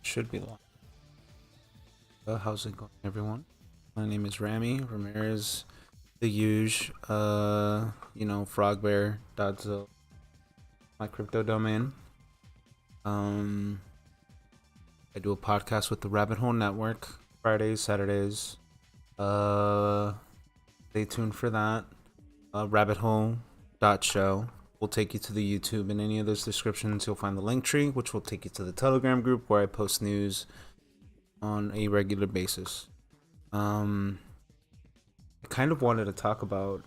Should be live. How's it going, everyone? My name is Rami Ramirez, the huge, frogbear.zo, my crypto domain. I do a podcast with the Rabbit Hole Network, Fridays, Saturdays. Stay tuned for that. Rabbithole.show will take you to the YouTube. In any of those descriptions, you'll find the link tree, which will take you to the Telegram group where I post news on a regular basis. I kind of wanted to talk about.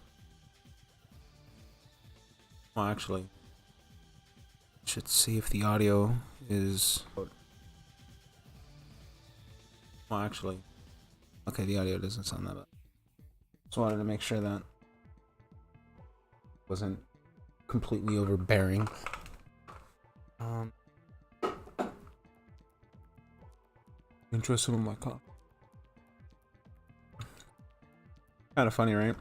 Well, actually, should see if the audio is. Well, actually, okay, the audio doesn't sound that bad. Just wanted to make sure that wasn't completely overbearing. Enjoy some of my coffee. Kind of funny, right?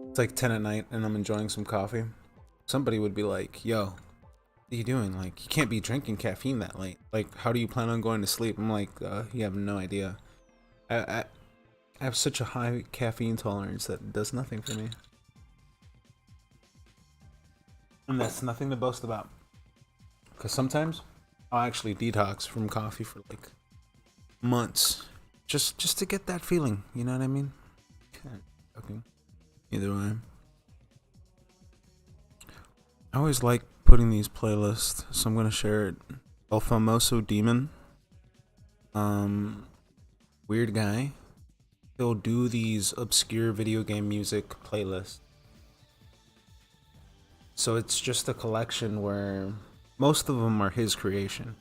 It's like 10 at night and I'm enjoying some coffee. Somebody would be like, yo, what are you doing? Like, you can't be drinking caffeine that late. Like, how do you plan on going to sleep? I'm like, you have no idea. I have such a high caffeine tolerance that it does nothing for me. And that's nothing to boast about. Because sometimes I'll actually detox from coffee for like months. Just to get that feeling. You know what I mean? Okay. Either way. I always like putting these playlists, so I'm going to share it. El Famoso Demon. Weird guy. He'll do these obscure video game music playlists. So it's just a collection where most of them are his creation,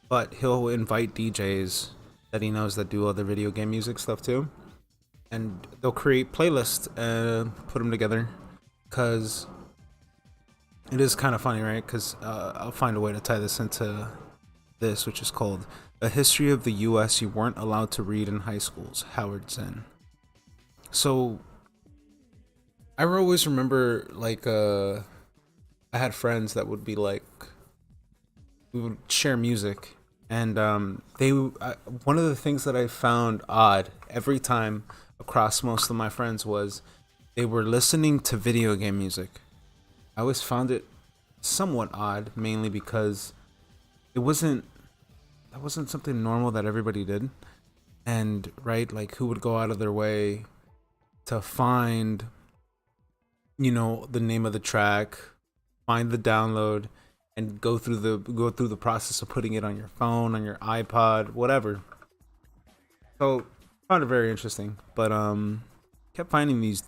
but he'll invite DJs that he knows that do other video game music stuff too, and they'll create playlists and put them together. Cause it is kind of funny, right? Cause I'll find a way to tie this into this, which is called "A History of the U.S. You Weren't Allowed to Read in High Schools." Howard Zinn. So I always remember like I had friends that would be like, we would share music, and one of the things that I found odd every time across most of my friends was they were listening to video game music. I always found it somewhat odd, mainly because that wasn't something normal that everybody did, and right, like who would go out of their way to find, the name of the track, find the download, and go through the process of putting it on your phone, on your iPod, whatever. So found it very interesting, but kept finding these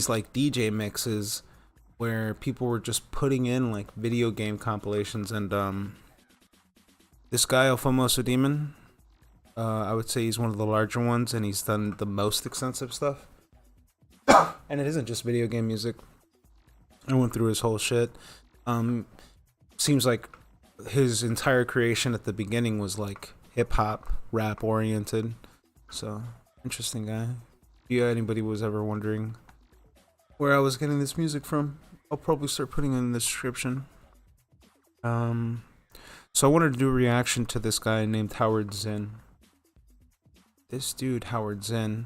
like DJ mixes where people were just putting in like video game compilations, and this guy El Famoso Demon, I would say he's one of the larger ones, and he's done the most extensive stuff. And it isn't just video game music. I went through his whole shit. Seems like his entire creation at the beginning was like hip hop, rap oriented. So interesting guy. If anybody was ever wondering where I was getting this music from, I'll probably start putting it in the description. So I wanted to do a reaction to this guy named Howard Zinn. This dude, Howard Zinn.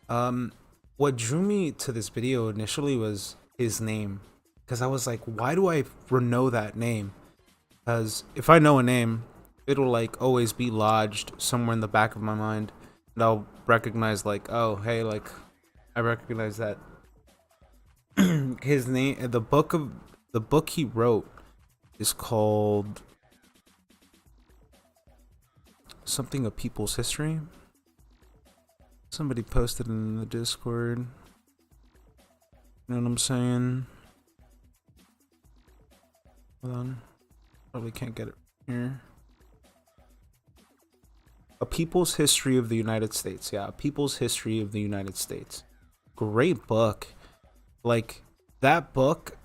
What drew me to this video initially was his name, because I was like, why do I know that name? Because if I know a name, it'll like always be lodged somewhere in the back of my mind, and I'll recognize like, oh hey, like I recognize that. His name, the book he wrote is called something, A People's History. Somebody posted in the Discord. You know what I'm saying? Hold on. Probably can't get it here. A People's History of the United States. Yeah, A People's History of the United States. Great book. Like, that book.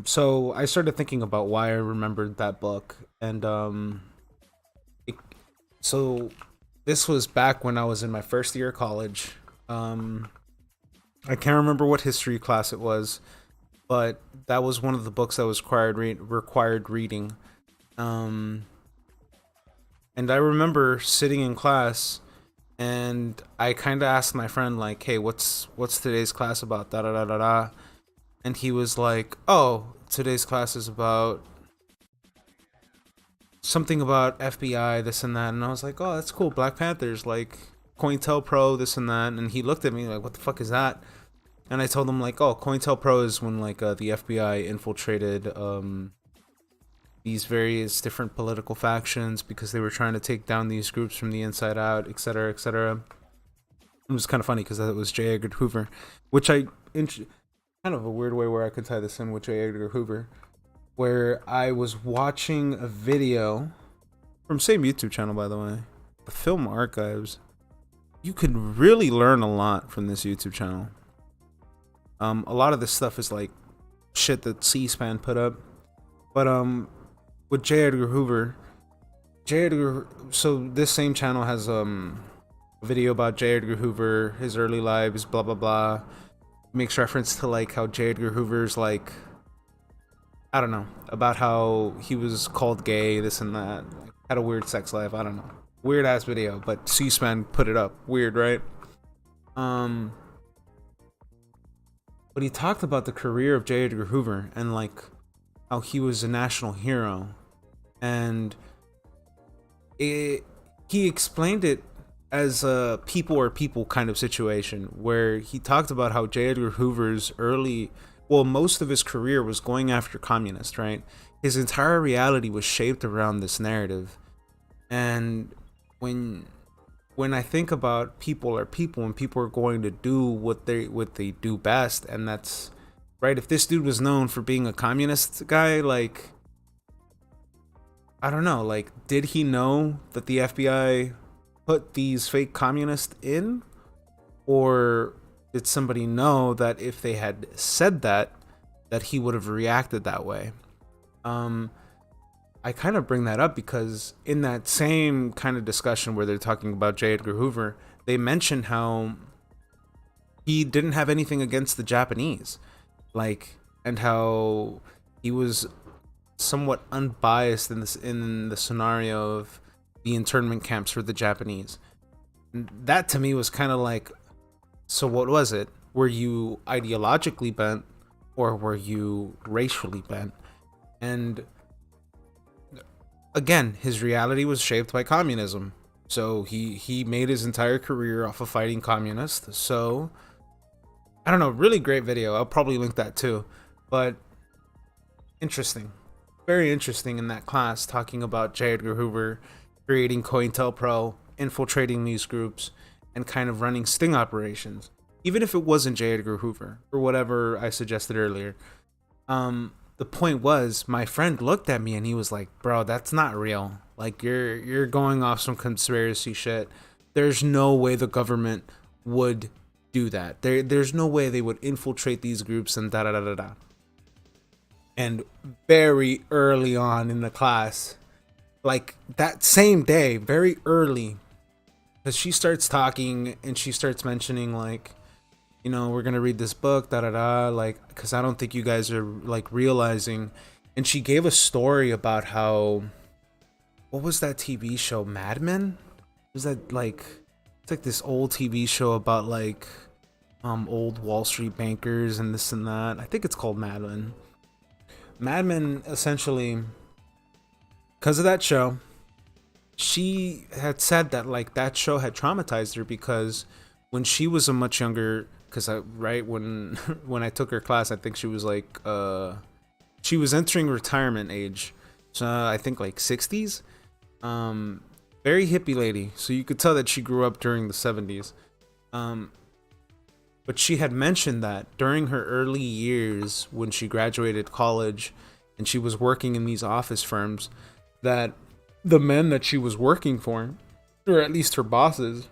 So I started thinking about why I remembered that book. And, so this was back when I was in my first year of college. I can't remember what history class it was, but that was one of the books that was required reading. And I remember sitting in class, and I kind of asked my friend like, "Hey, what's today's class about?" Da da da da da. And he was like, "Oh, today's class is about something about FBI, this and that." And I was like, "Oh, that's cool. Black Panthers, like COINTELPRO, this and that." And he looked at me like, "What the fuck is that?" And I told him like, "Oh, COINTELPRO is when like the FBI infiltrated these various different political factions because they were trying to take down these groups from the inside out, etc., etc." It was kind of funny because that was J. Edgar Hoover, which kind of a weird way where I could tie this in with J. Edgar Hoover, where I was watching a video from same YouTube channel, by the way, the Film Archives. You could really learn a lot from this YouTube channel. A lot of this stuff is like shit that C-SPAN put up, but with J. Edgar Hoover, so this same channel has a video about J. Edgar Hoover, his early lives, blah blah blah. Makes reference to like how J. Edgar Hoover's like, I don't know, about how he was called gay, this and that, had a weird sex life. I don't know, weird ass video, but C-SPAN put it up. Weird, right? But he talked about the career of J. Edgar Hoover and like how he was a national hero, and he explained it as a people are people kind of situation, where he talked about how J. Edgar Hoover's most of his career was going after communists, right? His entire reality was shaped around this narrative. And when I think about people are people and people are going to do what they do best, and that's right. If this dude was known for being a communist guy, like, I don't know, like, did he know that the FBI put these fake communists in? Or did somebody know that if they had said that he would have reacted that way? I kind of bring that up because in that same kind of discussion where they're talking about J. Edgar Hoover, they mentioned how he didn't have anything against the Japanese, like, and how he was somewhat unbiased in the scenario of the internment camps for the Japanese. And that to me was kind of like, so what was it? Were you ideologically bent, or were you racially bent? And again, his reality was shaped by communism. So he made his entire career off of fighting communists. So I don't know, really great video. I'll probably link that too. But interesting. Very interesting in that class, talking about J. Edgar Hoover creating COINTELPRO, infiltrating these groups, and kind of running sting operations. Even if it wasn't J. Edgar Hoover, or whatever I suggested earlier. The point was, my friend looked at me and he was like, "Bro, that's not real. Like, you're going off some conspiracy shit. There's no way the government would do that. There's no way they would infiltrate these groups and da da da da da." And very early on in the class, like that same day, very early, because she starts talking and she starts mentioning like, you know, we're gonna read this book, da da da, like, because I don't think you guys are like realizing. And she gave a story about how, what was that TV show, Mad Men? Was that like, it's like this old TV show about like old Wall Street bankers and this and that. I think it's called Mad Men. Mad Men, essentially, because of that show, she had said that like that show had traumatized her, because when she was a much younger, because when I took her class, I think she was like she was entering retirement age, so I think like 60s. Very hippie lady, so you could tell that she grew up during the 70s. But she had mentioned that during her early years, when she graduated college and she was working in these office firms, that the men that she was working for, or at least her bosses,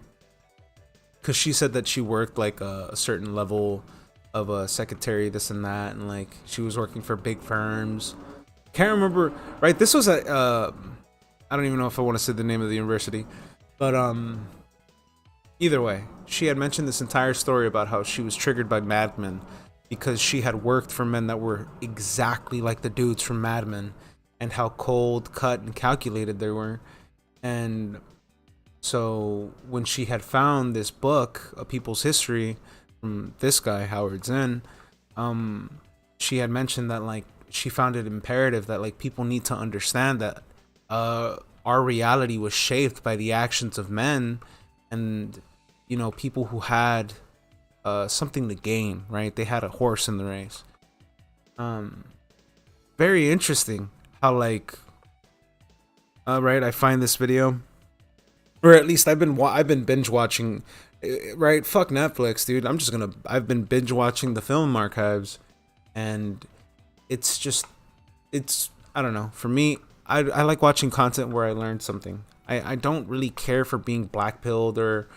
because she said that she worked like a certain level of a secretary, this and that, and like she was working for big firms. Can't remember, right? This was I don't even know if I want to say the name of the university, but either way, she had mentioned this entire story about how she was triggered by Mad Men because she had worked for men that were exactly like the dudes from Mad Men, and how cold, cut, and calculated they were. And so when she had found this book, A People's History, from this guy Howard Zinn, she had mentioned that like she found it imperative that like people need to understand that our reality was shaped by the actions of men, and people who had something to gain, right? They had a horse in the race. Very interesting how like right, I find this video, or at least I've been binge watching, right? Fuck Netflix, dude. I've been binge watching the film archives, and it's just it's I don't know. For me, I like watching content where I learn something. I don't really care for being blackpilled or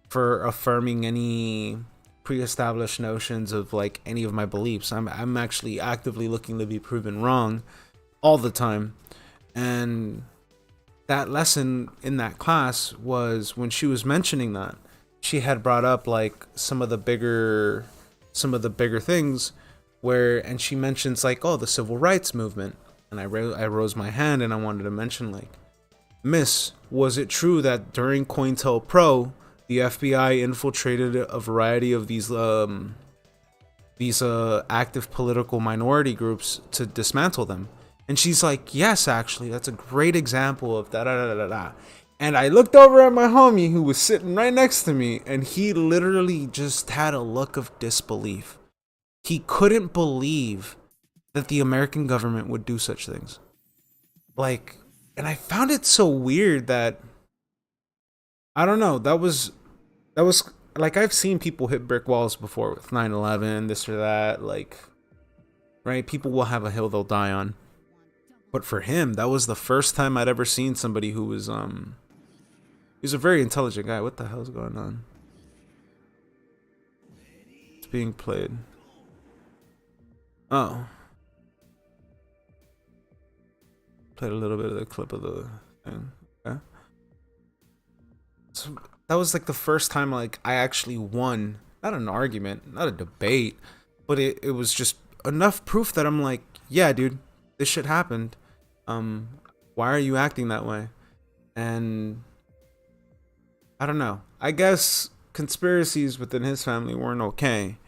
for affirming any pre-established notions of like any of my beliefs. I'm actually actively looking to be proven wrong all the time. And that lesson in that class was when she was mentioning that she had brought up like some of the bigger things and she mentions like, oh, the civil rights movement. And I rose my hand and I wanted to mention like, Miss, was it true that during COINTELPRO the FBI infiltrated a variety of these active political minority groups to dismantle them? And she's like, yes, actually, that's a great example of da da da da da. And I looked over at my homie who was sitting right next to me, and he literally just had a look of disbelief. He couldn't believe that the American government would do such things. Like, and I found it so weird that, I don't know, that was like, I've seen people hit brick walls before with 9/11, this or that, like, right? People will have a hill they'll die on. But for him, that was the first time I'd ever seen somebody who was he's a very intelligent guy. What the hell's going on? It's being played. Oh. Played a little bit of the clip of the thing. Okay. So that was like the first time like I actually won, not an argument, not a debate, but it was just enough proof that I'm like, yeah, dude, this shit happened. Why are you acting that way? And I don't know. I guess conspiracies within his family weren't okay.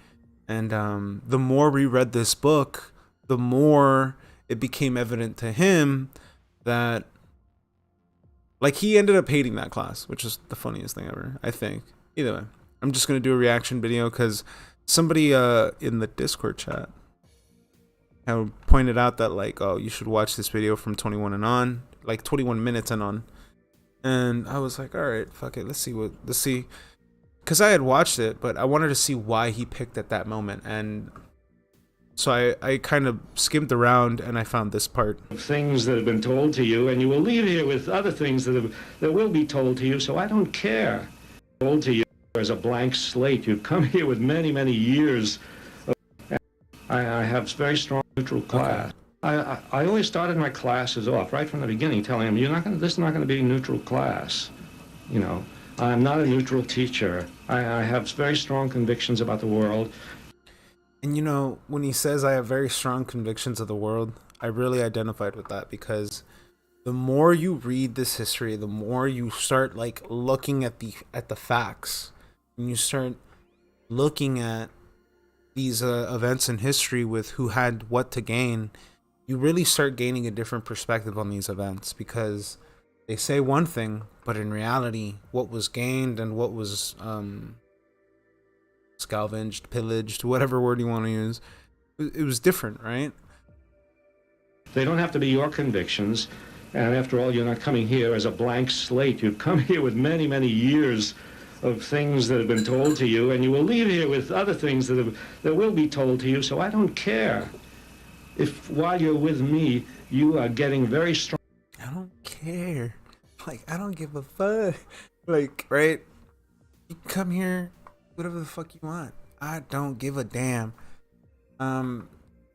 And the more we read this book, the more it became evident to him that like he ended up hating that class, which is the funniest thing ever, I think. Either way, I'm just going to do a reaction video because somebody in the Discord chat have pointed out that like, oh, you should watch this video from 21 and on, like 21 minutes and on. And I was like, all right, fuck it, let's see, because I had watched it, but I wanted to see why he picked at that moment. And so I kind of skimmed around and I found this part. Things that have been told to you, and you will leave here with other things that will be told to you, so I don't care. Told to you as a blank slate. You've come here with many, many years of, I have very strong neutral class. Okay. I always started my classes off right from the beginning telling them, this is not going to be a neutral class. You know, I'm not a neutral teacher. I have very strong convictions about the world. And you know, when he says I have very strong convictions of the world, I really identified with that, because the more you read this history, the more you start like looking at the facts, and you start looking at these events in history with who had what to gain, you really start gaining a different perspective on these events, because they say one thing, but in reality, what was gained and what was scavenged, pillaged, whatever word you want to use, it was different, right? They don't have to be your convictions, and after all, you're not coming here as a blank slate. You've come here with many, many years of things that have been told to you, and you will leave here with other things that will be told to you, so I don't care if while you're with me, you are getting very strong. I don't care. Like, I don't give a fuck. Like, right? You come here, whatever the fuck you want. I don't give a damn.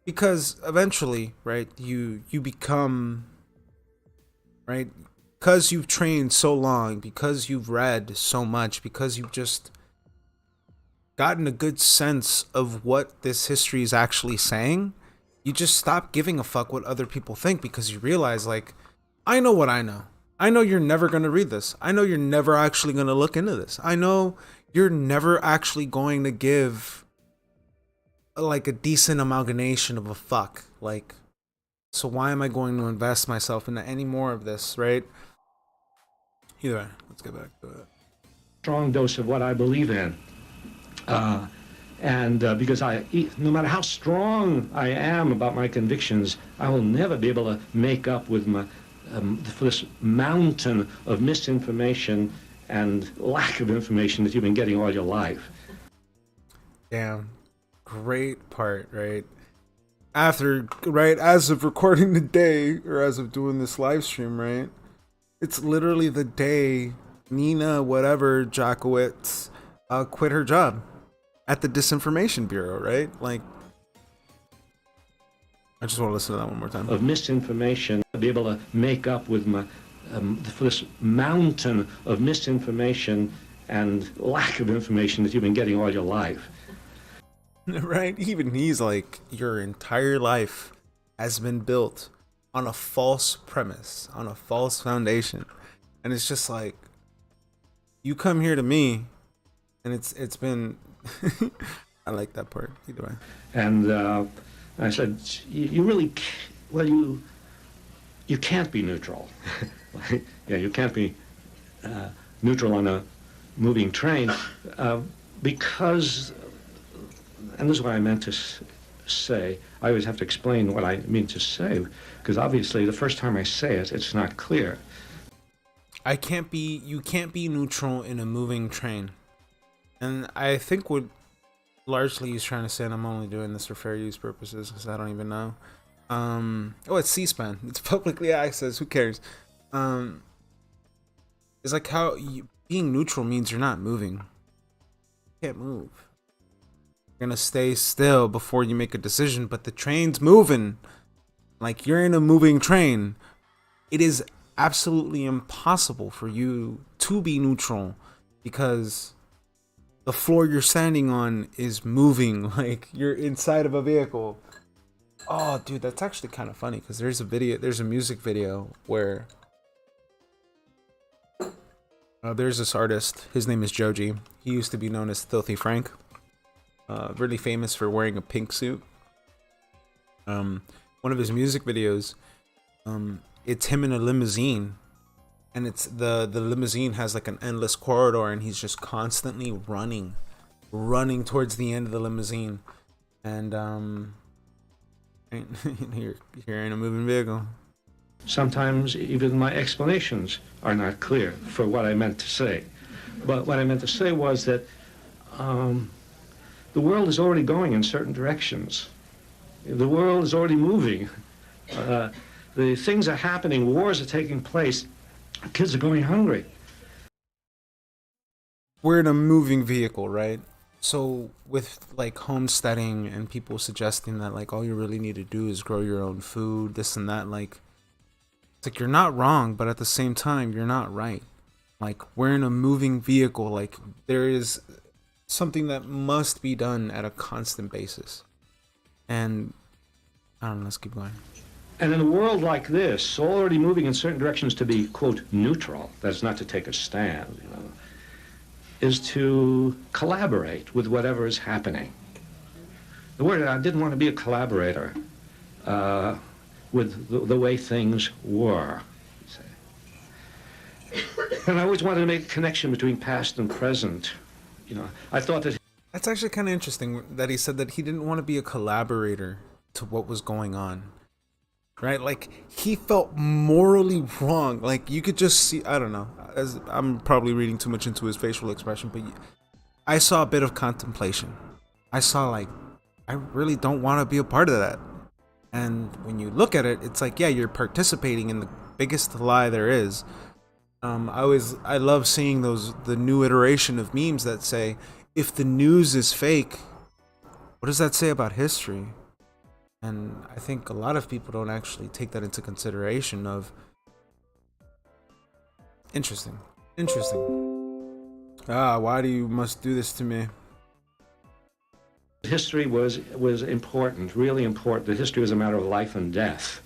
Because eventually, right, you become, right, because you've trained so long, because you've read so much, because you've just gotten a good sense of what this history is actually saying, you just stop giving a fuck what other people think, because you realize, like, I know what I know. I know you're never going to read this. I know you're never actually going to look into this. I know you're never actually going to give like a decent amalgamation of a fuck. Like, so why am I going to invest myself into any more of this, right? Either way, let's get back to it. Strong dose of what I believe in. Because no matter how strong I am about my convictions, I will never be able to make up with for this mountain of misinformation and lack of information that you've been getting all your life. Damn. Great part, right? As of recording today, or as of doing this live stream, right? It's literally the day Nina, whatever, Jackowitz, quit her job at the Disinformation Bureau, right? Like, I just want to listen to that one more time. Of misinformation, I'll be able to make up with for this mountain of misinformation and lack of information that you've been getting all your life. Right? Even he's like, your entire life has been built on a false premise, on a false foundation. And it's just like, you come here to me, and it's been... I like that part, either way. And I said, you really, you can't be neutral. Yeah, you can't be neutral on a moving train because, and this is what I meant to say, I always have to explain what I mean to say, because obviously the first time I say it, it's not clear. You can't be neutral in a moving train. And I think what largely he's trying to say, and I'm only doing this for fair use purposes because I don't even know. It's C-SPAN. It's publicly access. Who cares? It's like how being neutral means you're not moving. You can't move. You're gonna stay still before you make a decision, but the train's moving. Like, you're in a moving train. It is absolutely impossible for you to be neutral because the floor you're standing on is moving. Like, you're inside of a vehicle. Oh, dude, that's actually kind of funny because there's a music video where there's this artist. His name is Joji. He used to be known as Filthy Frank. Really famous for wearing a pink suit. One of his music videos, it's him in a limousine, and it's the limousine has like an endless corridor, and he's just constantly running towards the end of the limousine, and you're in a moving vehicle. Sometimes even my explanations are not clear for what I meant to say. But what I meant to say was that the world is already going in certain directions. The world is already moving. The things are happening, wars are taking place, kids are going hungry. We're in a moving vehicle, right? So with like homesteading and people suggesting that like all you really need to do is grow your own food, this and that, like it's like you're not wrong, but at the same time you're not right. Like, we're in a moving vehicle. Like, there is something that must be done at a constant basis. And I don't know, let's keep going. And in a world like this, already moving in certain directions to be, quote, neutral, that's not to take a stand, is to collaborate with whatever is happening. The word, I didn't want to be a collaborator with the way things were. And I always wanted to make a connection between past and present. I thought that... That's actually kind of interesting that he said that he didn't want to be a collaborator to what was going on. Right? Like, he felt morally wrong. Like, you could just see, I don't know, as I'm probably reading too much into his facial expression, but I saw a bit of contemplation. I saw, like, I really don't want to be a part of that. And when you look at it, it's like, yeah, you're participating in the biggest lie there is. I love seeing the new iteration of memes that say, if the news is fake, what does that say about history? And I think a lot of people don't actually take that into consideration of... Interesting. Why do you must do this to me? History was important, really important. The history was a matter of life and death.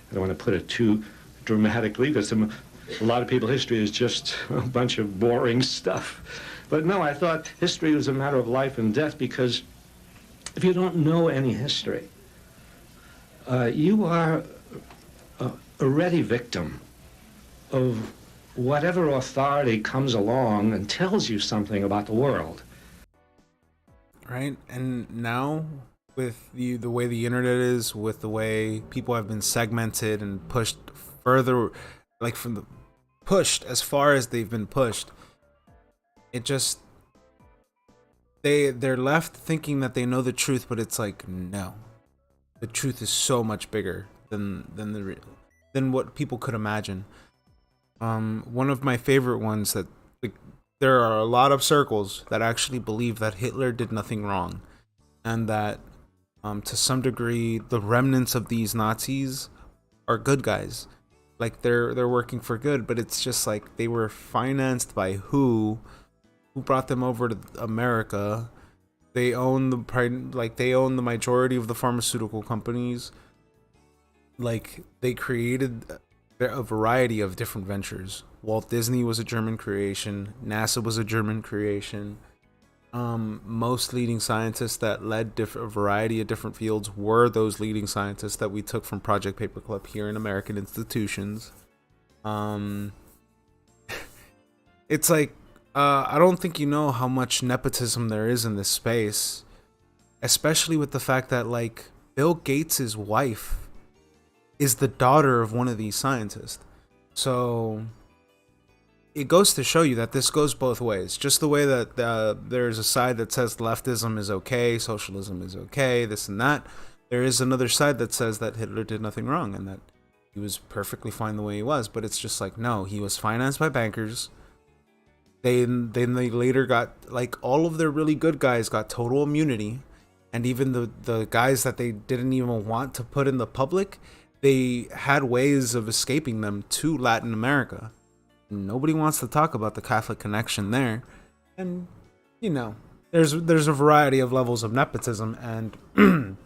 I don't want to put it too dramatically, because a lot of people, history is just a bunch of boring stuff. But no, I thought history was a matter of life and death, because if you don't know any history, you are a ready victim of whatever authority comes along and tells you something about the world. Right? And now, with the way the internet is, with the way people have been segmented and pushed further, like from the pushed as far as they've been pushed, it just they're left thinking that they know the truth, but it's like, no, the truth is so much bigger than what people could imagine. One of my favorite ones that, like, there are a lot of circles that actually believe that Hitler did nothing wrong, and that to some degree the remnants of these Nazis are good guys. Like, they're working for good, but it's just like they were financed by who brought them over to America. They own the majority of the pharmaceutical companies. Like, they created a variety of different ventures. Walt Disney was a German creation. NASA was a German creation. Most leading scientists that led a variety of different fields were those leading scientists that we took from Project Paperclip here in American institutions. It's like, I don't think you know how much nepotism there is in this space, especially with the fact that, like, Bill Gates' wife is the daughter of one of these scientists. So it goes to show you that this goes both ways. Just the way that there's a side that says leftism is okay, socialism is okay, this and that, there is another side that says that Hitler did nothing wrong and that he was perfectly fine the way he was. But it's just like, no, he was financed by bankers. They later got, like, all of their really good guys got total immunity, and even the guys that they didn't even want to put in the public, they had ways of escaping them to Latin America. Nobody wants to talk about the Catholic connection there. And, you know, there's a variety of levels of nepotism, and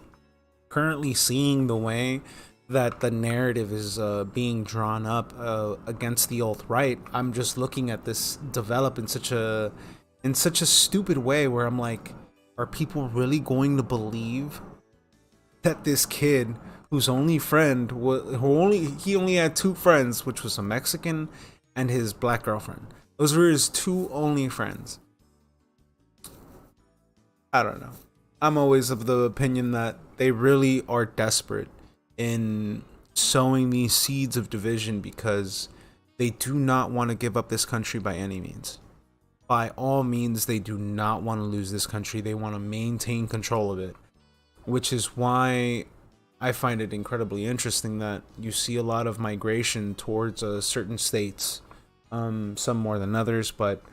currently seeing the way that the narrative is being drawn up against the alt-right, I'm just looking at this develop in such a stupid way, where I'm like, are people really going to believe that this kid whose only friend he only had two friends, which was a Mexican and his black girlfriend? Those were his two only friends. I don't know. I'm always of the opinion that they really are desperate in sowing these seeds of division, because they do not want to give up this country by any means. By all means, they do not want to lose this country. They want to maintain control of it, which is why I find it incredibly interesting that you see a lot of migration towards certain states, some more than others, but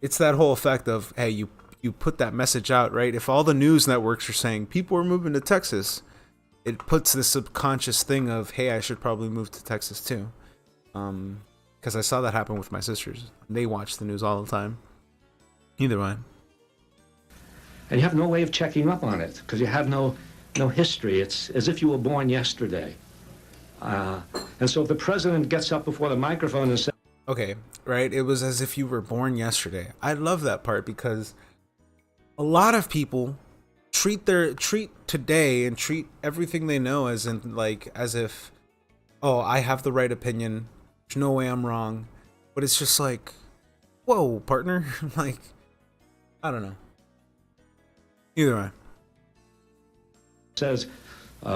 it's that whole effect of, hey, you put that message out, right? If all the news networks are saying people are moving to Texas, it puts this subconscious thing of, hey, I should probably move to Texas too. Because I saw that happen with my sisters. They watch the news all the time. Either way. And you have no way of checking up on it, because you have no history. It's as if you were born yesterday. And so if the president gets up before the microphone and says, okay, right, it was as if you were born yesterday. I love that part, because a lot of people treat today and treat everything they know as if, oh, I have the right opinion, there's no way I'm wrong. But it's just like, whoa, partner. Like, I don't know. Either way. Says,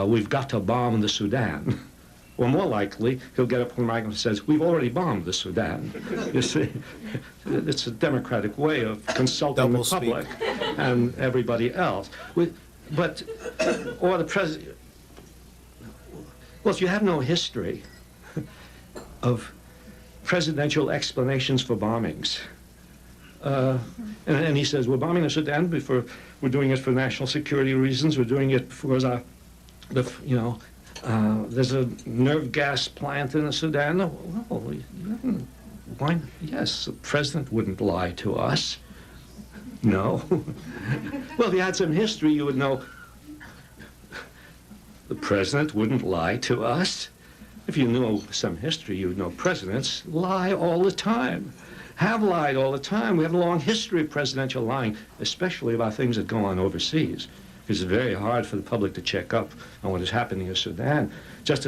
we've got to bomb the Sudan. Or more likely, he'll get up on the microphone and says, we've already bombed the Sudan. You see, it's a democratic way of consulting Double the public and everybody else. Or the president. Well, if you have no history of presidential explanations for bombings, and he says, we're bombing the Sudan before, we're doing it for national security reasons, we're doing it because there's a nerve gas plant in the Sudan. Well, why? Yes, the president wouldn't lie to us. No. Well, if you had some history, you would know the president wouldn't lie to us. If you know some history, you would know presidents lie all the time, have lied all the time. We have a long history of presidential lying, especially about things that go on overseas. It's very hard for the public to check up on what is happening in Sudan. Just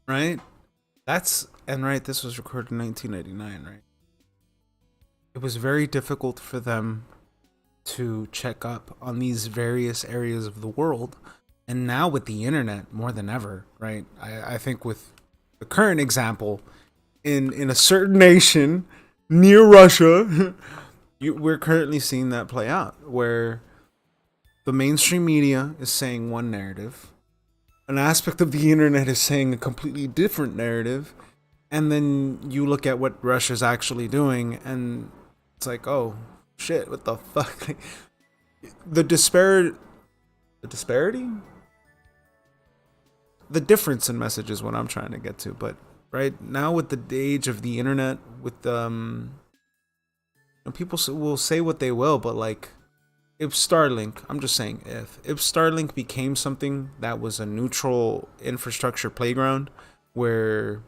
Right? Right, this was recorded in 1999, right? It was very difficult for them to check up on these various areas of the world. And now with the internet, more than ever, right? I think with the current example, in a certain nation near Russia, we're currently seeing that play out, where the mainstream media is saying one narrative, an aspect of the internet is saying a completely different narrative, and then you look at what Russia's actually doing, and it's like, oh shit, what the fuck? the disparity, the difference in message is what I'm trying to get to. But right now, with the age of the internet, with people will say what they will, but like, if Starlink, I'm just saying, if Starlink became something that was a neutral infrastructure playground where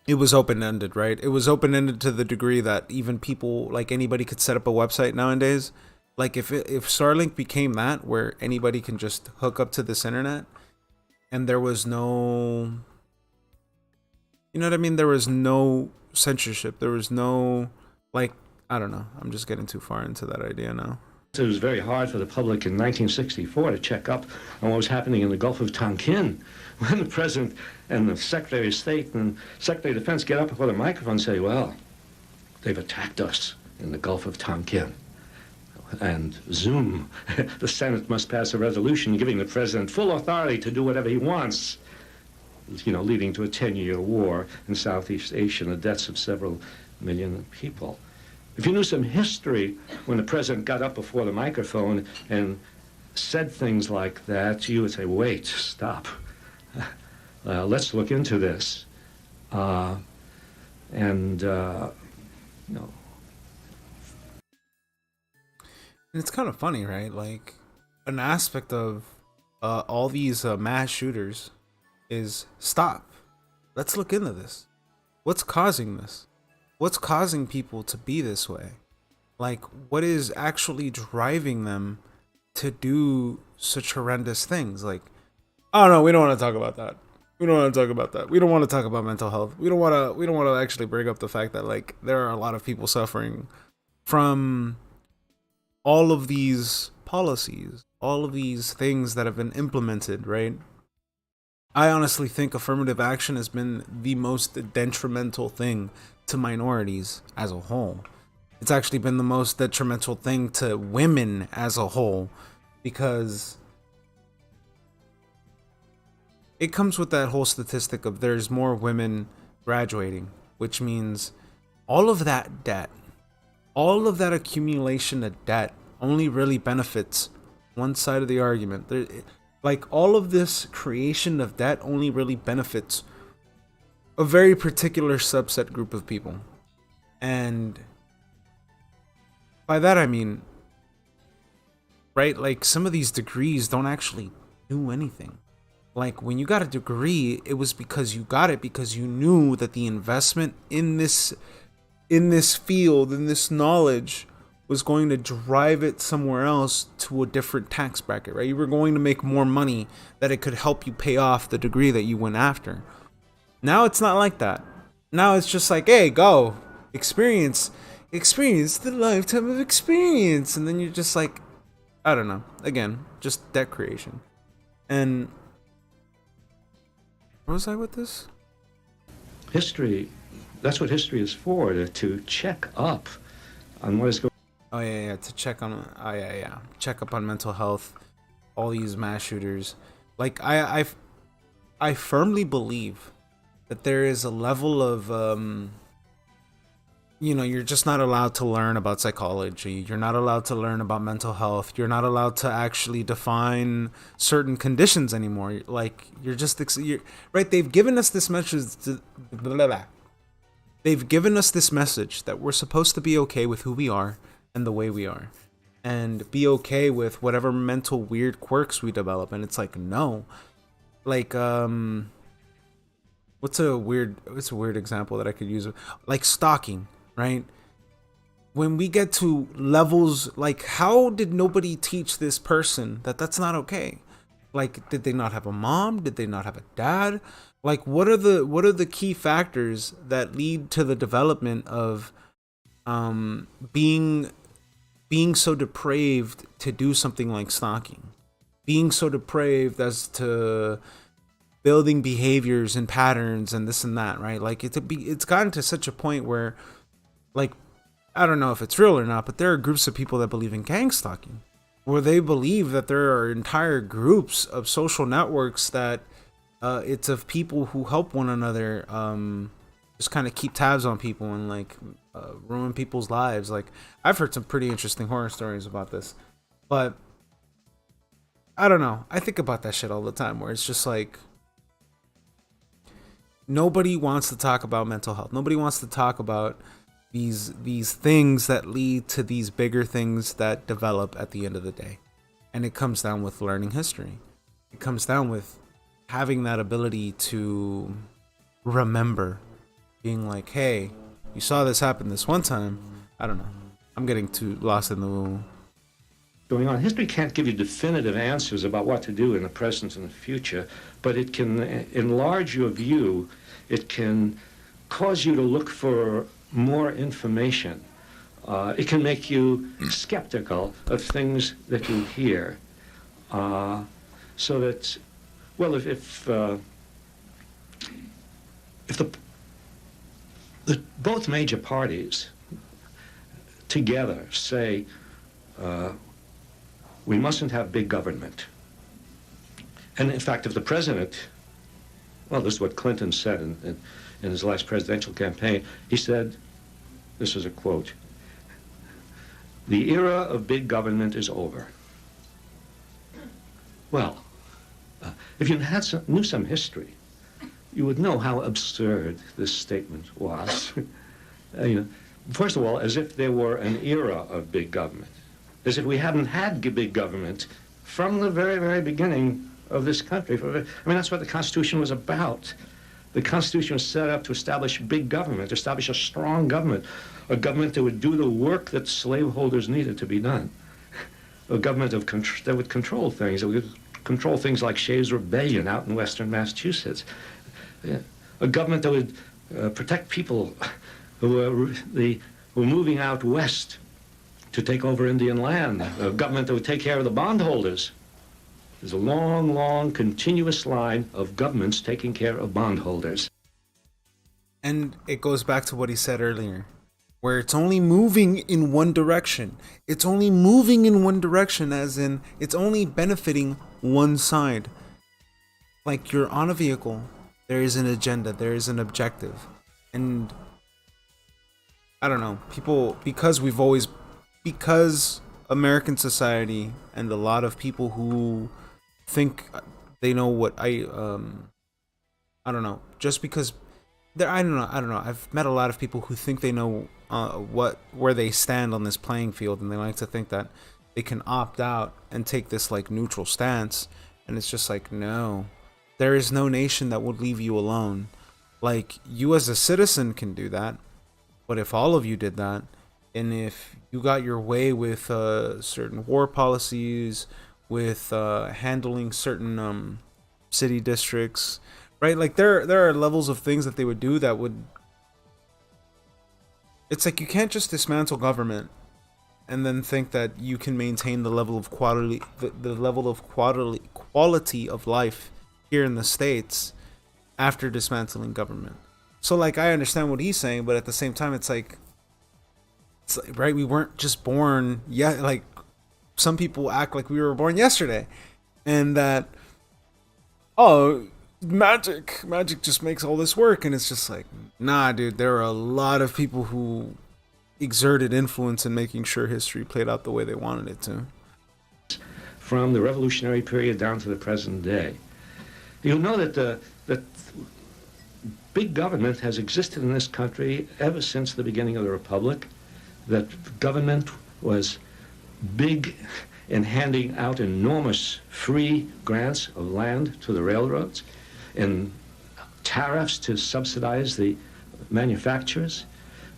it was open-ended, right? It was open-ended to the degree that even people, like anybody, could set up a website nowadays. Like if Starlink became that, where anybody can just hook up to this internet, and there was no, you know what I mean? There was no censorship. There was no, like, I don't know. I'm just getting too far into that idea now. it was very hard for the public in 1964 to check up on what was happening in the Gulf of Tonkin when the President and the Secretary of State and Secretary of Defense get up before the microphone and say, well, they've attacked us in the Gulf of Tonkin. And zoom, the Senate must pass a resolution giving the President full authority to do whatever he wants, you know, leading to a 10-year war in Southeast Asia and the deaths of several million people. If you knew some history when the President got up before the microphone and said things like that, you would say, wait, stop. Let's look into this. You know. And it's kind of funny, right? Like, an aspect of all these mass shooters is stop. Let's look into this. What's causing this? What's causing people to be this way? Like, what is actually driving them to do such horrendous things? Like, oh no, we don't want to talk about that. We don't want to talk about that. We don't want to talk about mental health. We don't want to actually bring up the fact that, like, there are a lot of people suffering from all of these policies, all of these things that have been implemented, right? I honestly think affirmative action has been the most detrimental thing to minorities as a whole. It's actually been the most detrimental thing to women as a whole, because it comes with that whole statistic of there's more women graduating, which means all of that debt, all of that accumulation of debt only really benefits one side of the argument. Like, all of this creation of debt only really benefits a very particular subset group of people. And by that I mean, right, like, some of these degrees don't actually do anything. Like, when you got a degree, it was because you got it because you knew that the investment in this field, in this knowledge, was going to drive it somewhere else to a different tax bracket, right? You were going to make more money that it could help you pay off the degree that you went after. Now it's not like that. Now it's just like, hey, go experience the lifetime of experience. And then you're just like, I don't know. Again, just debt creation. And where was I with this? History, that's what history is for, to check up on what is going on. Oh yeah, to check on, check up on mental health, all these mass shooters. Like, I firmly believe that there is a level of, you're just not allowed to learn about psychology. You're not allowed to learn about mental health. You're not allowed to actually define certain conditions anymore. Like, right. They've given us this message. They've given us this message that we're supposed to be okay with who we are and the way we are, and be okay with whatever mental weird quirks we develop. And it's like, no, like, what's a weird example that I could use? Like stalking, right? When we get to levels like, how did nobody teach this person that that's not okay? Like, did they not have a mom? Did they not have a dad? Like, what are the key factors that lead to the development of being so depraved to do something like stalking, being so depraved as to building behaviors and patterns and this and that, right? Like, it's gotten to such a point where, like, I don't know if it's real or not, but there are groups of people that believe in gang stalking, where they believe that there are entire groups of social networks that it's of people who help one another, just kind of keep tabs on people and like ruin people's lives. Like, I've heard some pretty interesting horror stories about this, but I don't know. I think about that shit all the time, where it's just like, nobody wants to talk about mental health. Nobody wants to talk about these things that lead to these bigger things that develop at the end of the day. And it comes down with learning history. It comes down with having that ability to remember, being like, hey, you saw this happen this one time. I don't know. I'm getting too lost in the going on. History can't give you definitive answers about what to do in the present and the future, but it can enlarge your view. It can cause you to look for more information. It can make you skeptical of things that you hear. So that, well, if both major parties together say, we mustn't have big government. And in fact, if the president, well, this is what Clinton said in his last presidential campaign. He said, this is a quote, "The era of big government is over." Well, if you knew some history, you would know how absurd this statement was. First of all, as if there were an era of big government, as if we hadn't had big government from the very, very beginning of this country. That's what the Constitution was about. The Constitution was set up to establish big government, to establish a strong government, a government that would do the work that slaveholders needed to be done, a government that would control things, that would control things like Shays' Rebellion out in western Massachusetts, a government that would protect people who were moving out west to take over Indian land, a government that would take care of the bondholders. There's a long, long, continuous line of governments taking care of bondholders. And it goes back to what he said earlier, where it's only moving in one direction. It's only moving in one direction, as in it's only benefiting one side. Like, you're on a vehicle, there is an agenda, there is an objective. And I don't know, people, because American society and a lot of people who think they know what I don't know, just because I don't know. I've met a lot of people who think they know where they stand on this playing field, and they like to think that they can opt out and take this like neutral stance, and it's just like, no, there is no nation that would leave you alone. Like, you as a citizen can do that, but if all of you did that, and if you got your way with certain war policies, with handling certain city districts, right? Like, there are levels of things that they would do that would. It's like, you can't just dismantle government and then think that you can maintain the level of quality, the level of quality of life here in the States after dismantling government. So, like, I understand what he's saying, but at the same time, it's like, right, we weren't just born yet. Like, some people act like we were born yesterday, and that, oh, magic just makes all this work. And it's just like, nah, dude, there are a lot of people who exerted influence in making sure history played out the way they wanted it to. From the revolutionary period down to the present day, you'll know that big government has existed in this country ever since the beginning of the Republic, that government was big in handing out enormous free grants of land to the railroads, in tariffs to subsidize the manufacturers,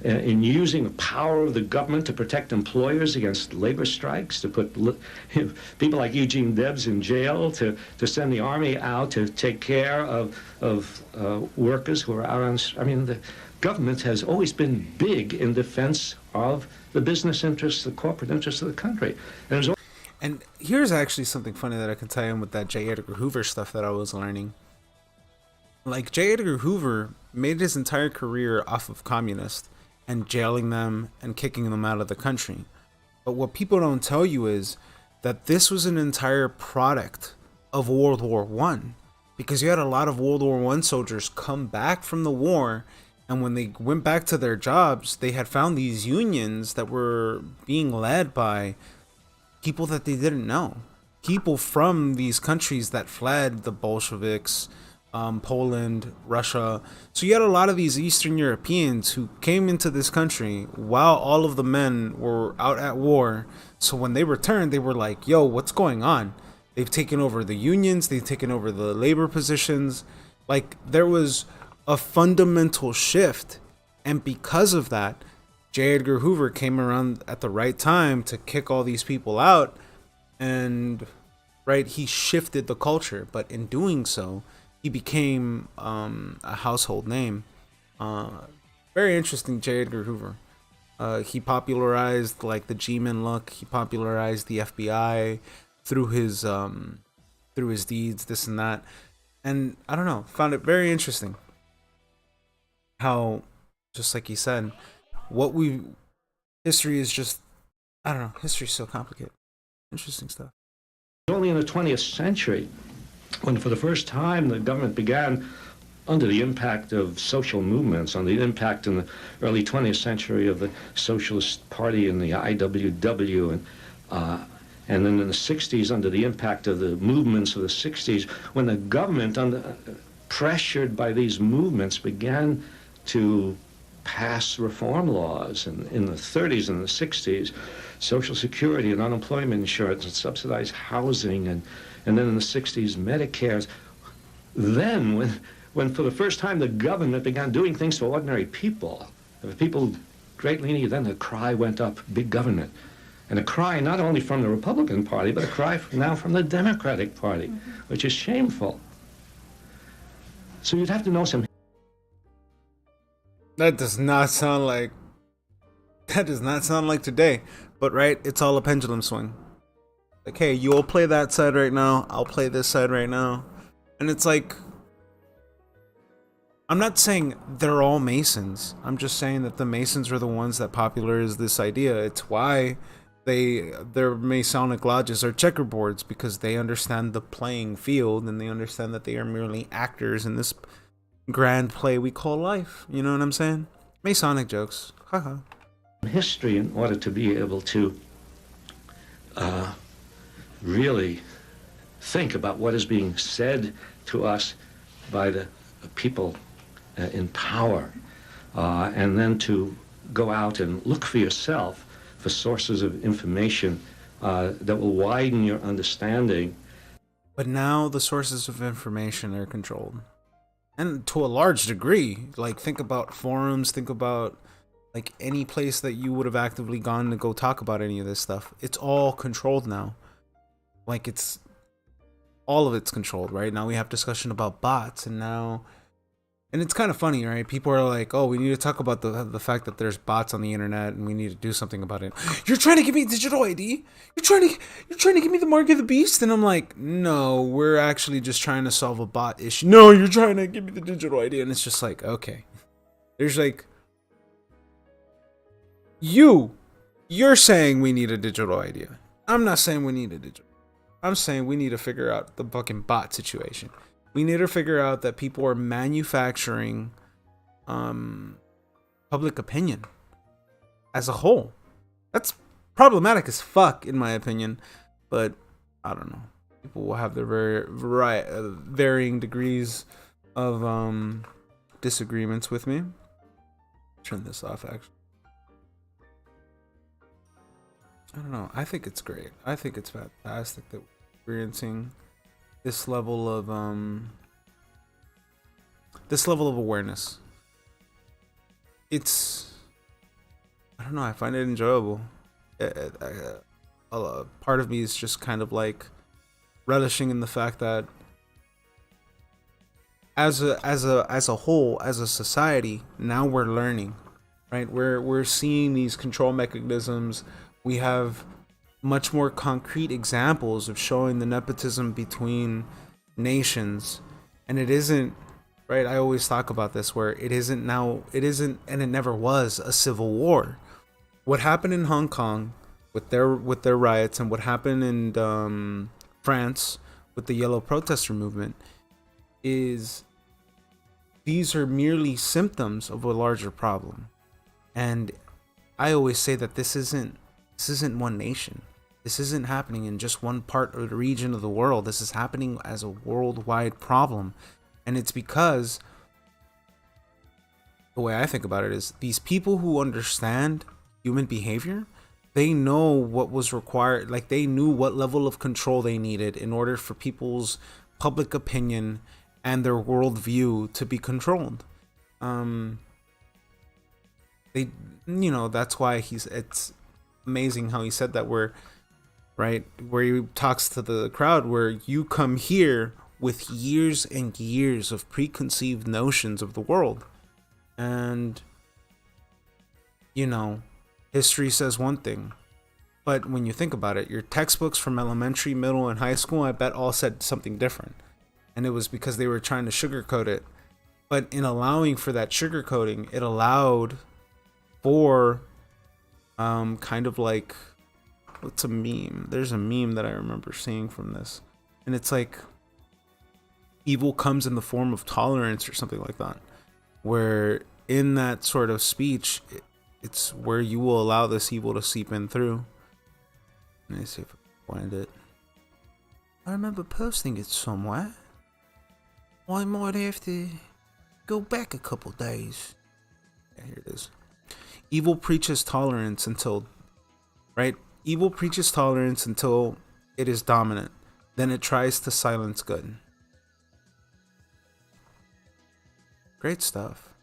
in using the power of the government to protect employers against labor strikes, to put people like Eugene Debs in jail, to send the army out to take care of workers who are out on. I mean, the government has always been big in defense of the business interests, the corporate interests of the country. And here's actually something funny that I can tie in with that J. Edgar Hoover stuff that I was learning. Like, J. Edgar Hoover made his entire career off of communists and jailing them and kicking them out of the country. But what people don't tell you is that this was an entire product of World War One, because you had a lot of World War One soldiers come back from the war, and when they went back to their jobs, they had found these unions that were being led by people that they didn't know. People from these countries that fled the Bolsheviks, Poland, Russia. So you had a lot of these Eastern Europeans who came into this country while all of the men were out at war. So when they returned, they were like, yo, what's going on? They've taken over the unions, they've taken over the labor positions. Like, there was a fundamental shift. And because of that, J. Edgar Hoover came around at the right time to kick all these people out. And, right, he shifted the culture. But in doing so, he became a household name. Very interesting, J. Edgar Hoover. He popularized like the G-men look. He popularized the FBI through his deeds, this and that. And I don't know, found it very interesting how, just like he said, history is just, I don't know, history's so complicated. Interesting stuff. Only in the 20th century, when for the first time the government began, under the impact of social movements, on the impact in the early 20th century of the Socialist Party and the IWW, and then in the 60s under the impact of the movements of the 60s, when the government, pressured by these movements, began to pass reform laws. And in the 30s and the 60s, Social Security and unemployment insurance and subsidized housing, and then in the 60s, Medicare. Then, when for the first time the government began doing things to ordinary people, the people greatly needed, then the cry went up, big government. And a cry not only from the Republican Party, but a cry now from the Democratic Party, which is shameful. So you'd have to know some. That does not sound like today. But right, it's all a pendulum swing. Like, hey, you'll play that side right now, I'll play this side right now. And it's like, I'm not saying they're all Masons. I'm just saying that the Masons are the ones that popularized this idea. It's why their Masonic lodges are checkerboards, because they understand the playing field and they understand that they are merely actors in this grand play we call life. You know what I'm saying? Masonic jokes. Haha. History in order to be able to really think about what is being said to us by the people in power, and then to go out and look for yourself for sources of information that will widen your understanding. But now the sources of information are controlled, and to a large degree. Like, think about forums, think about like any place that you would have actively gone to go talk about any of this stuff. It's all controlled now. Like, it's all of it's controlled. Right now we have discussion about bots, and it's kind of funny, right? People are like, oh, we need to talk about the fact that there's bots on the internet and we need to do something about it. You're trying to give me digital ID? You're trying to give me the mark of the beast? And I'm like, no, we're actually just trying to solve a bot issue. No, you're trying to give me the digital ID. And it's just like, okay. There's like, you're saying we need a digital ID. I'm not saying we need a digital. I'm saying we need to figure out the fucking bot situation. We need to figure out that people are manufacturing public opinion as a whole. That's problematic as fuck, in my opinion. But I don't know. People will have their varying degrees of disagreements with me. Turn this off, actually. I don't know. I think it's great. I think it's fantastic that we're experiencing this level of this level of awareness. It's, I don't know, I find it enjoyable. Part of me is just kind of like relishing in the fact that as a whole, as a society, now we're learning, right? We're seeing these control mechanisms. We have much more concrete examples of showing the nepotism between nations, and it isn't, right? I always talk about this, where it isn't now, it isn't, and it never was a civil war. What happened in Hong Kong with their riots, and what happened in France with the Yellow Protester movement, is these are merely symptoms of a larger problem. And I always say that this isn't one nation. This isn't happening in just one part or the region of the world. This is happening as a worldwide problem. And it's because the way I think about it is these people who understand human behavior, they know what was required. Like, they knew what level of control they needed in order for people's public opinion and their worldview to be controlled. They, that's why it's amazing how he said that, where he talks to the crowd, where you come here with years and years of preconceived notions of the world. And, history says one thing, but when you think about it, your textbooks from elementary, middle, and high school, I bet all said something different. And it was because they were trying to sugarcoat it. But in allowing for that sugarcoating, it allowed for kind of like, what's a meme? There's a meme that I remember seeing from this. And it's like, evil comes in the form of tolerance or something like that. Where in that sort of speech, it's where you will allow this evil to seep in through. Let me see if I can find it. I remember posting it somewhere. I might have to go back a couple days. Yeah, here it is. Evil preaches tolerance until, right? Evil preaches tolerance until it is dominant. Then it tries to silence good. Great stuff.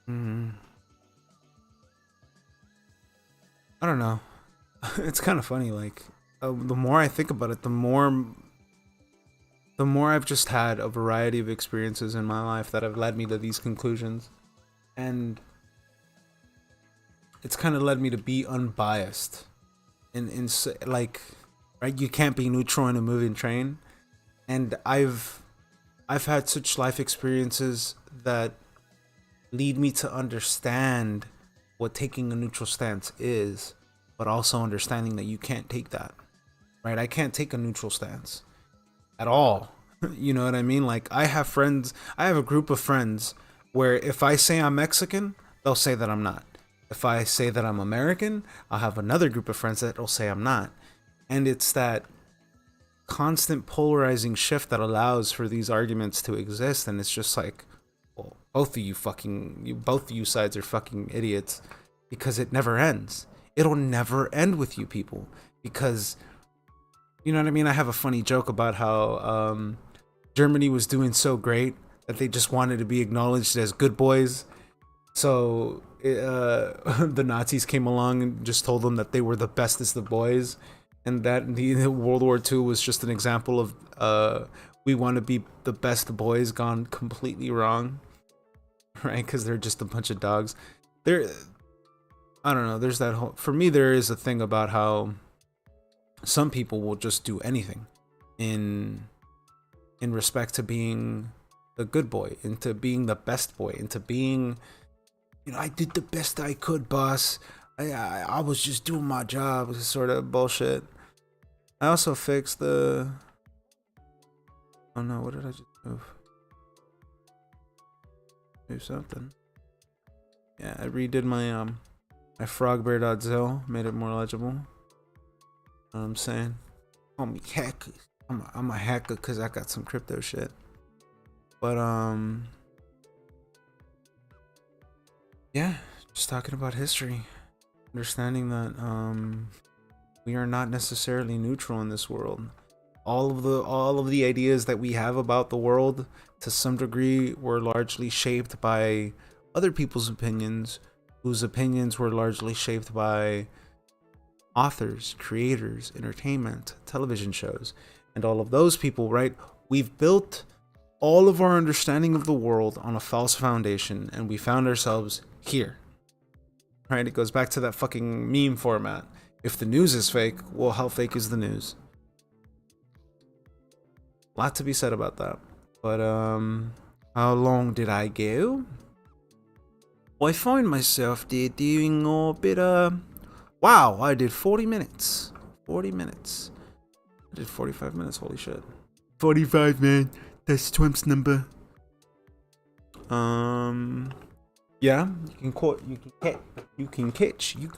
I don't know. It's kind of funny. Like, the more I think about it, the more I've just had a variety of experiences in my life that have led me to these conclusions. And it's kind of led me to be unbiased. In like, right? You can't be neutral in a moving train. And I've had such life experiences that lead me to understand what taking a neutral stance is, but also understanding that you can't take that, right? I can't take a neutral stance at all. You know what I mean? Like, I have a group of friends where if I say I'm Mexican, they'll say that I'm not. If I say that I'm American, I'll have another group of friends that will say I'm not. And it's that constant polarizing shift that allows for these arguments to exist. And it's just like, well, both of you sides are fucking idiots, because it never ends. It'll never end with you people, because, you know what I mean? I have a funny joke about how Germany was doing so great that they just wanted to be acknowledged as good boys. So the Nazis came along and just told them that they were the bestest of boys, and that the World War II was just an example of we want to be the best boys gone completely wrong, right? Because they're just a bunch of dogs. I don't know. There's that whole, for me, there is a thing about how some people will just do anything in respect to being the good boy, into being the best boy, into being, I did the best I could, boss. I was just doing my job, sort of bullshit. I also fixed the, oh no, what did I just move? Do something. Yeah, I redid my my frogbear.zil, made it more legible. Know what I'm saying? Call me hacker. I'm a hacker because I got some crypto shit. But yeah, just talking about history, understanding that we are not necessarily neutral in this world. all of the ideas that we have about the world to some degree were largely shaped by other people's opinions, whose opinions were largely shaped by authors, creators, entertainment, television shows, and all of those people, right? We've built all of our understanding of the world on a false foundation, and we found ourselves here, right? It goes back to that fucking meme format. If the news is fake, well, how fake is the news? A lot to be said about that. But how long did I go? Well, I find myself there doing a bit wow, I did 40 minutes. 40 minutes. I did 45 minutes, holy shit. 45, man. That's Trump's number. Yeah, you can catch me. You can catch me.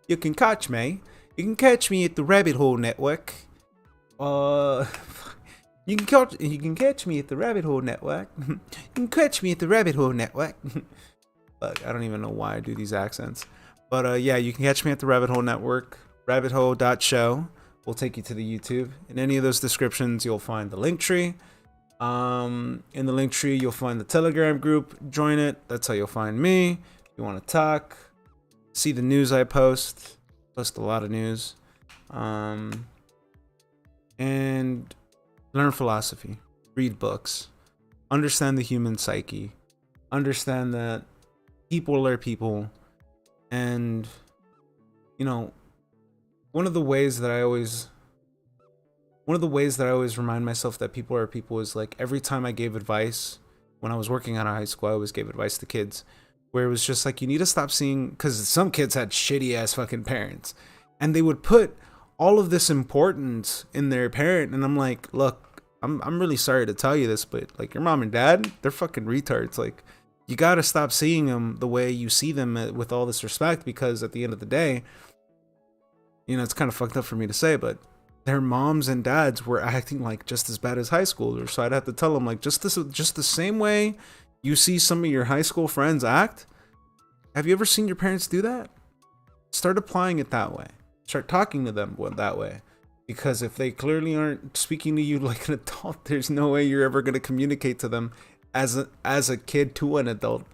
You can catch me at the Rabbit Hole Network. You can catch me at the Rabbit Hole Network. You can catch me at the Rabbit Hole Network. Fuck, I don't even know why I do these accents. But yeah, you can catch me at the Rabbit Hole Network. Rabbithole.show will take you to the YouTube. In any of those descriptions, you'll find the link tree. In the link tree, you'll find the Telegram group. Join it. That's how you'll find me. If you want to talk, see the news I post. Post a lot of news. And learn philosophy. Read books. Understand the human psyche. Understand that people are people. And, you know, one of the ways that I always remind myself that people are people is like every time I gave advice when I was working out of high school, I always gave advice to kids where it was just like, you need to stop seeing, because some kids had shitty ass fucking parents and they would put all of this importance in their parent. And I'm like, look, I'm really sorry to tell you this, but like your mom and dad, they're fucking retards. Like, you got to stop seeing them the way you see them with all this respect, because at the end of the day, you know, it's kind of fucked up for me to say, but their moms and dads were acting like just as bad as high schoolers. So I'd have to tell them like, just the same way you see some of your high school friends act. Have you ever seen your parents do that? Start applying it that way. Start talking to them that way. Because if they clearly aren't speaking to you like an adult, there's no way you're ever going to communicate to them as a kid to an adult.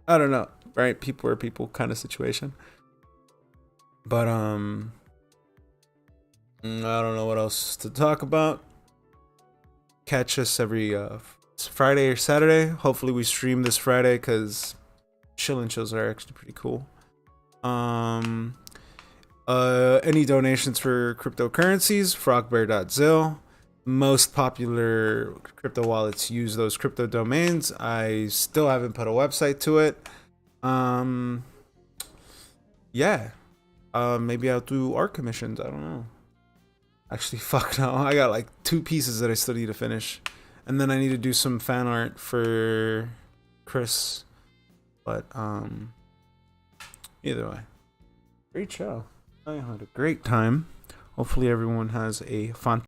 I don't know, right? People are people kind of situation. But I don't know what else to talk about. Catch us every Friday or Saturday. Hopefully we stream this Friday because chillin' shows are actually pretty cool. Any donations for cryptocurrencies, frogbear.zil. Most popular crypto wallets use those crypto domains. I still haven't put a website to it. Yeah. Maybe I'll do art commissions. I don't know. Actually, fuck no. I got like 2 pieces that I still need to finish. And then I need to do some fan art for Chris. But, either way. Great show. I had a great time. Hopefully everyone has a fun